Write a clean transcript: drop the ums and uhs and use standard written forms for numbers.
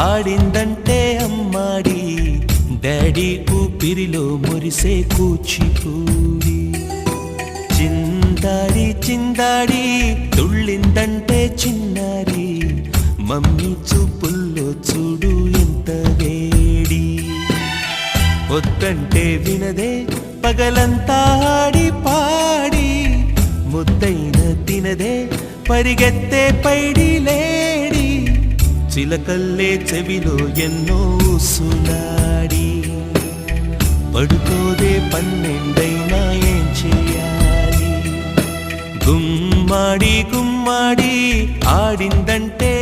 ఆడిందంటే అమ్మాడి, daddy ఊపిరిలో మురిసే కూచిపూడి. చిందాడి చిందాడి తుళ్ళిందంటే చిన్నారి, మమ్మీ చూపుల్లో చూడు ఎంత వేడి. వద్దంటే వినదే పగలంతా ఆడి పాడి, ముద్దైన తినదే పరిగెత్తే పైడి లేడి. చిలకల్లే చెవిలో ఎన్నో ఊసులాడి, పడుకోదే పన్నెండైనా ఏం చేయాలి. గుమ్మాడి గుమ్మాడి ఆడిందంటే